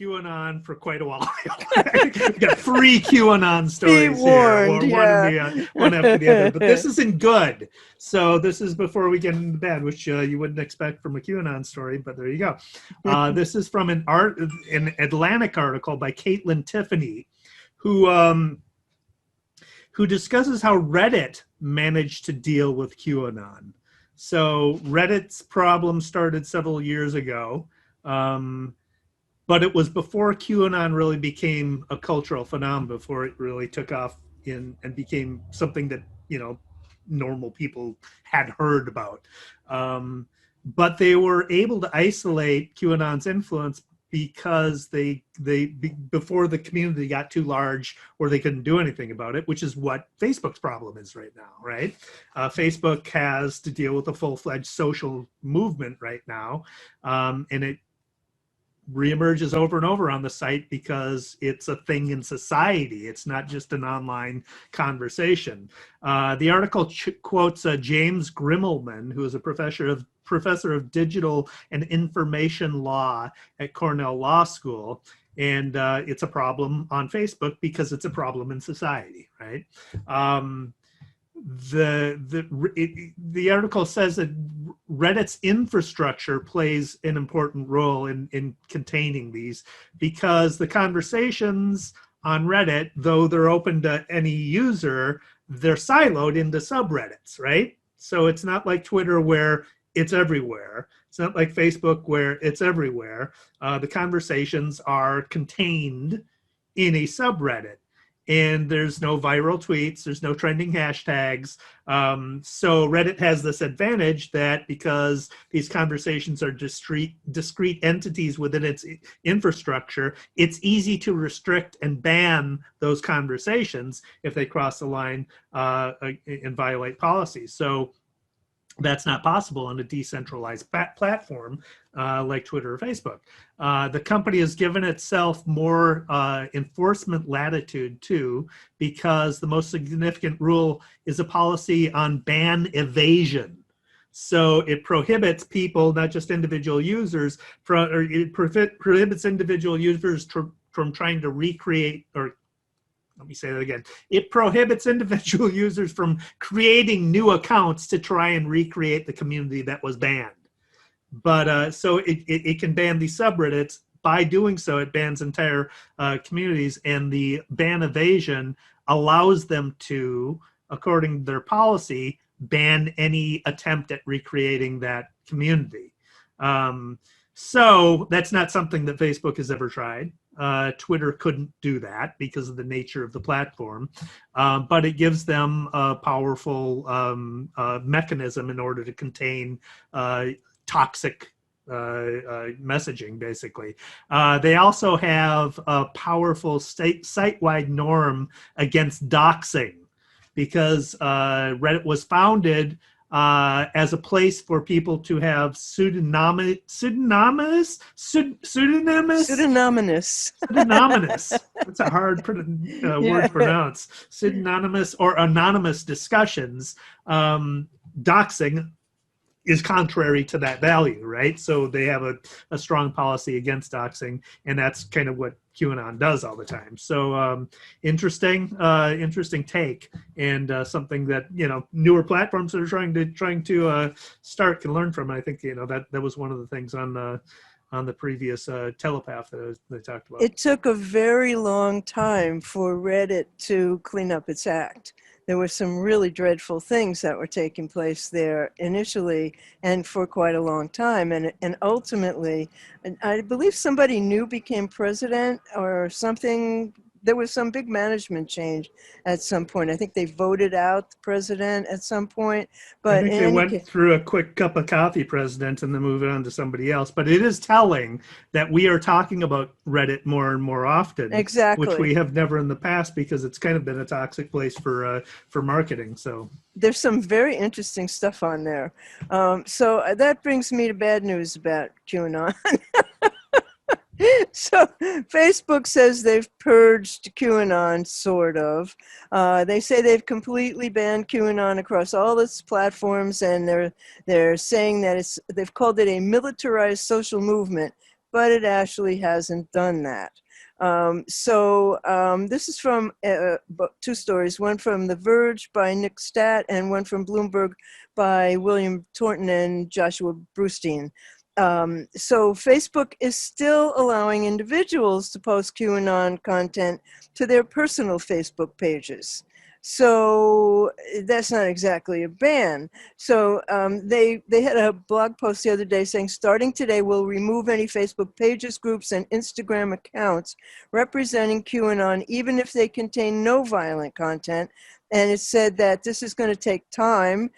QAnon for quite a while. We got 3 QAnon stories Be warned, here, one after the other. But this isn't good. So this is before we get into bad, which you wouldn't expect from a QAnon story, but there you go. This is from an Atlantic article by Caitlin Tiffany, who discusses how Reddit managed to deal with QAnon. So Reddit's problem started several years ago. But it was before QAnon really became a cultural phenomenon, before it really took off and became something that, normal people had heard about. But they were able to isolate QAnon's influence because before the community got too large or they couldn't do anything about it, which is what Facebook's problem is right now, right? Facebook has to deal with a full-fledged social movement right now, and it reemerges over and over on the site because it's a thing in society. It's not just an online conversation. The article quotes James Grimmelman, who is a professor of digital and information law at Cornell Law School. And it's a problem on Facebook because it's a problem in society, right? The article says that Reddit's infrastructure plays an important role in containing these, because the conversations on Reddit, though they're open to any user, they're siloed into subreddits, right? So it's not like Twitter where it's everywhere. It's not like Facebook where it's everywhere. The conversations are contained in a subreddit. And there's no viral tweets, there's no trending hashtags. So Reddit has this advantage that because these conversations are discrete entities within its infrastructure, it's easy to restrict and ban those conversations if they cross the line and violate policies. So that's not possible on a decentralized platform like Twitter or Facebook. The company has given itself more enforcement latitude too, because the most significant rule is a policy on ban evasion. So it prohibits people, not just individual users, prohibits individual users from trying to recreate, or let me say that again. It prohibits individual users from creating new accounts to try and recreate the community that was banned. But so it can ban these subreddits. By doing so, it bans entire communities, and the ban evasion allows them to, according to their policy, ban any attempt at recreating that community. So that's not something that Facebook has ever tried. Twitter couldn't do that because of the nature of the platform, but it gives them a powerful mechanism in order to contain toxic messaging, basically. They also have a powerful site-wide norm against doxing, because Reddit was founded as a place for people to have pseudonymous. That's a hard word to pronounce. Pseudonymous or anonymous discussions. Doxing is contrary to that value, right? So they have a strong policy against doxing, and that's kind of what QAnon does all the time. So interesting take, and something that newer platforms that are trying to start can learn from. And I think that was one of the things on the previous telepath that they talked about. It took a very long time for Reddit to clean up its act. There were some really dreadful things that were taking place there initially and for quite a long time. And ultimately, I believe somebody new became president or something. There was some big management change at some point. I think they voted out the president at some point. But I think they went through a quick cup of coffee president and then moved on to somebody else. But it is telling that we are talking about Reddit more and more often. Exactly. Which we have never in the past, because it's kind of been a toxic place for marketing. So there's some very interesting stuff on there. So that brings me to bad news about QAnon. So Facebook says they've purged QAnon, sort of. They say they've completely banned QAnon across all its platforms, and they're saying that they've called it a militarized social movement. but it actually hasn't done that. This is from two stories, one from The Verge by Nick Statt and one from Bloomberg by William Thornton and Joshua Brustein. So Facebook is still allowing individuals to post QAnon content to their personal Facebook pages. So that's not exactly a ban. So they had a blog post the other day saying, starting today, we'll remove any Facebook pages, groups, and Instagram accounts representing QAnon, even if they contain no violent content. And it said that this is going to take time,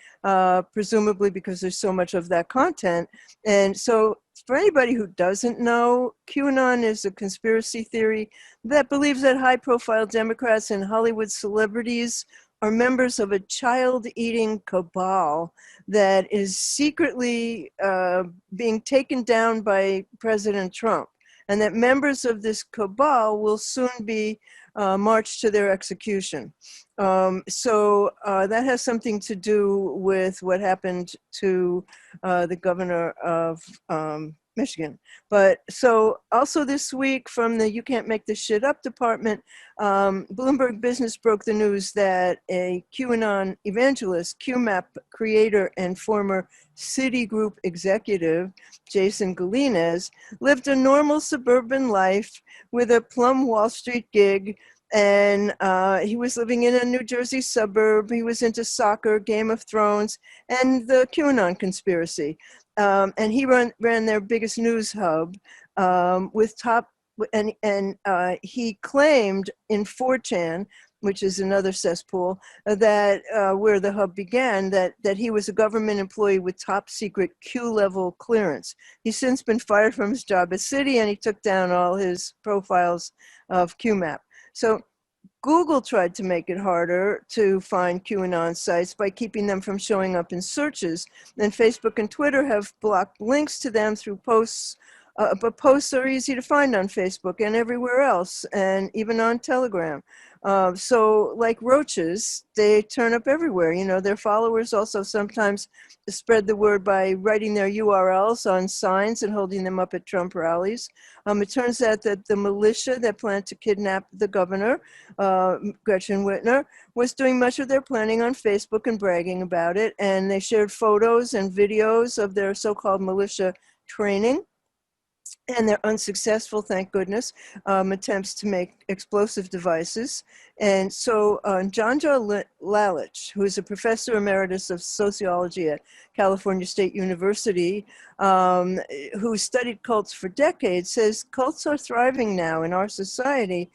presumably because there's so much of that content. And so for anybody who doesn't know, QAnon is a conspiracy theory that believes that high-profile Democrats and Hollywood celebrities are members of a child-eating cabal that is secretly being taken down by President Trump, and that members of this cabal will soon be marched to their execution. That has something to do with what happened to the governor of Michigan. But so also this week from the You Can't Make This Shit Up department, Bloomberg Business broke the news that a QAnon evangelist, QMAP creator and former Citigroup executive, Jason Gelinas, lived a normal suburban life with a plum Wall Street gig. And he was living in a New Jersey suburb. He was into soccer, Game of Thrones, and the QAnon conspiracy. And he ran their biggest news hub with top, and he claimed in 4chan, which is another cesspool, that where the hub began, that he was a government employee with top secret Q-level clearance. He's since been fired from his job at Citi, and he took down all his profiles of QMAP. So Google tried to make it harder to find QAnon sites by keeping them from showing up in searches. And Facebook and Twitter have blocked links to them through posts, but posts are easy to find on Facebook and everywhere else, and even on Telegram. So like roaches, they turn up everywhere. You know, their followers also sometimes spread the word by writing their URLs on signs and holding them up at Trump rallies. It turns out that the militia that planned to kidnap the governor, Gretchen Whitmer, was doing much of their planning on Facebook and bragging about it. And they shared photos and videos of their so-called militia training. And they're unsuccessful, thank goodness, attempts to make explosive devices. And so Janja Lalich, who is a professor emeritus of sociology at California State University, who studied cults for decades, says cults are thriving now in our society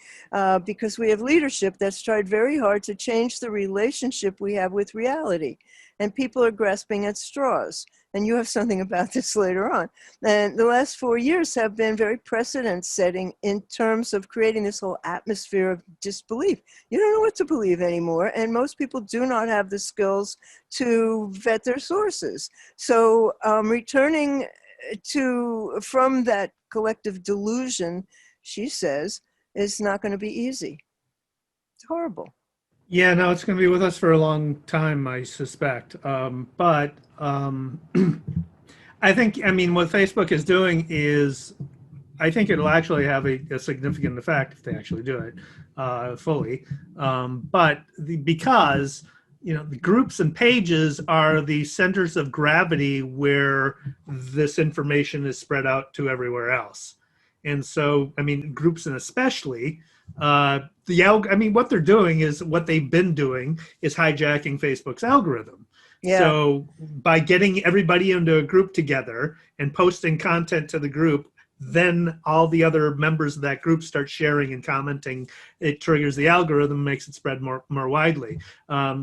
because we have leadership that's tried very hard to change the relationship we have with reality. And people are grasping at straws. And you have something about this later on. And the last 4 years have been very precedent-setting in terms of creating this whole atmosphere of disbelief. You don't know what to believe anymore, and most people do not have the skills to vet their sources. So returning from that collective delusion, she says, is not going to be easy. It's horrible. Yeah, no, it's going to be with us for a long time, I suspect. But I think, I mean, what Facebook is doing is, I think it'll actually have a significant effect if they actually do it fully. Because, you know, the groups and pages are the centers of gravity where this information is spread out to everywhere else. And so, I mean, groups and especially, what they're doing is what they've been doing is hijacking Facebook's algorithm. Yeah. So by getting everybody into a group together and posting content to the group, then all the other members of that group start sharing and commenting. It triggers the algorithm, makes it spread more widely.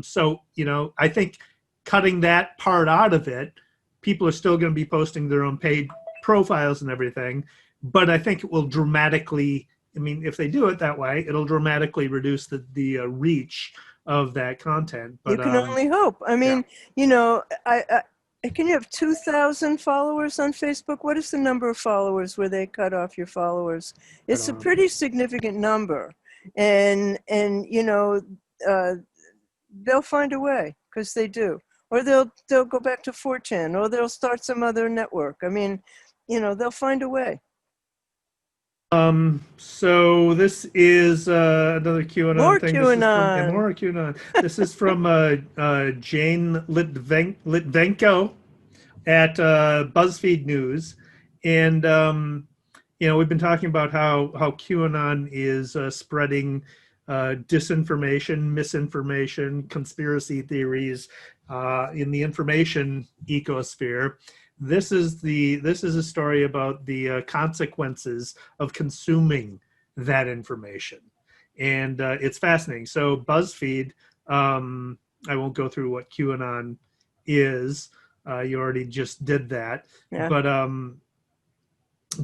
So, you know, I think cutting that part out of it, people are still going to be posting their own paid profiles and everything, but I think it will dramatically, I mean, if they do it that way, it'll dramatically reduce the reach of that content. But you can only hope. I mean, yeah. You know, can you have 2,000 followers on Facebook? What is the number of followers where they cut off your followers? It's a pretty significant number, and you know, they'll find a way because they do, or they'll go back to 4chan, or they'll start some other network. I mean, you know, they'll find a way. So this is another QAnon More thing. This is from QAnon. more QAnon. This is from Jane Litvenko at BuzzFeed News, and we've been talking about how QAnon is spreading disinformation, misinformation, conspiracy theories in the information ecosphere. This is a story about the consequences of consuming that information, and it's fascinating. So BuzzFeed, I won't go through what QAnon is. You already just did that, Yeah. but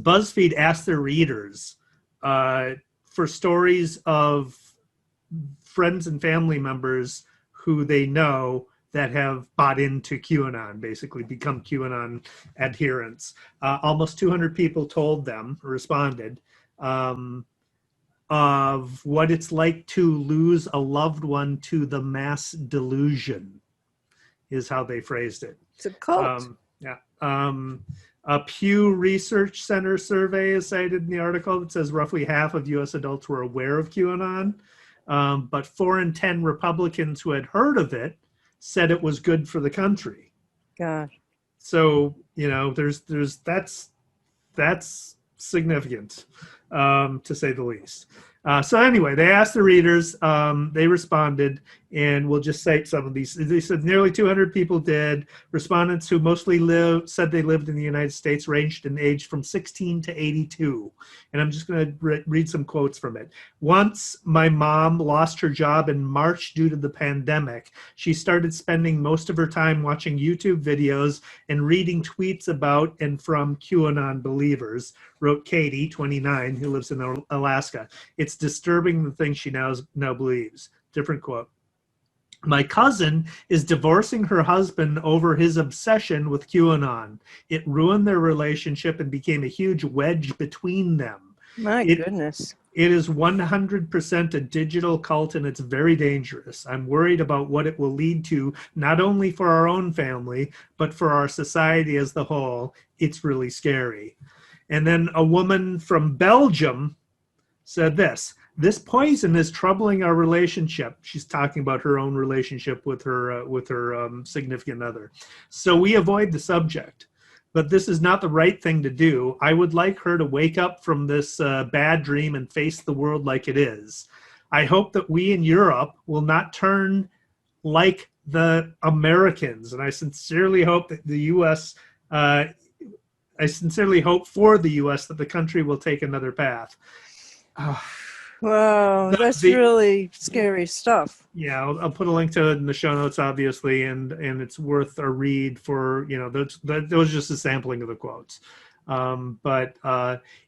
BuzzFeed asked their readers for stories of friends and family members who they know that have bought into QAnon, basically become QAnon adherents. Almost 200 people told them, responded, of what it's like to lose a loved one to the mass delusion, is how they phrased it. It's a cult. Yeah. A Pew Research Center survey is cited in the article that says roughly half of U.S. adults were aware of QAnon, but 4 in 10 Republicans who had heard of it said it was good for the country. Gosh. So there's that's significant, to say the least. So anyway, they asked the readers, they responded, and we'll just cite some of these. They said nearly 200 people did. Respondents who mostly said they lived in the United States ranged in age from 16 to 82. And I'm just going to read some quotes from it. Once my mom lost her job in March due to the pandemic, she started spending most of her time watching YouTube videos and reading tweets about and from QAnon believers, wrote Katie, 29, who lives in Alaska. It's disturbing the things she now believes. Different quote. My cousin is divorcing her husband over his obsession with QAnon. It ruined their relationship and became a huge wedge between them. My goodness. It is 100% a digital cult, and it's very dangerous. I'm worried about what it will lead to, not only for our own family, but for our society as the whole. It's really scary. And then a woman from Belgium said this poison is troubling our relationship. She's talking about her own relationship with her significant other. So we avoid the subject, but this is not the right thing to do. I would like her to wake up from this bad dream and face the world like it is. I hope that we in Europe will not turn like the Americans, and I sincerely hope that the U.S. I sincerely hope for the U.S. that the country will take another path. Wow, that's really scary stuff. Yeah, I'll put a link to it in the show notes, obviously, and it's worth a read for, that was just a sampling of the quotes. But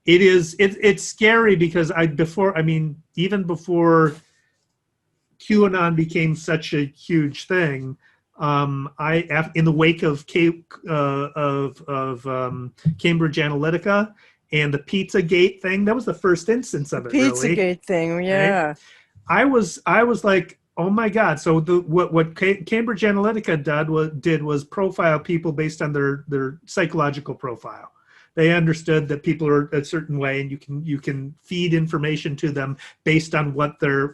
it's scary because even before QAnon became such a huge thing, in the wake of Cambridge Analytica and the Pizzagate thing, that was the first instance of it. Pizzagate thing, yeah. Right? I was like, oh my God! So what Cambridge Analytica did was profile people based on their psychological profile. They understood that people are a certain way, and you can feed information to them based on what their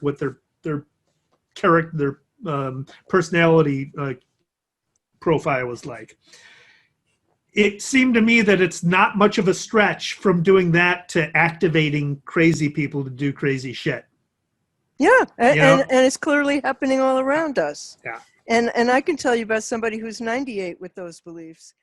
character, their personality profile was like. It seemed to me that it's not much of a stretch from doing that to activating crazy people to do crazy shit. Yeah, and it's clearly happening all around us. Yeah. And I can tell you about somebody who's 98 with those beliefs.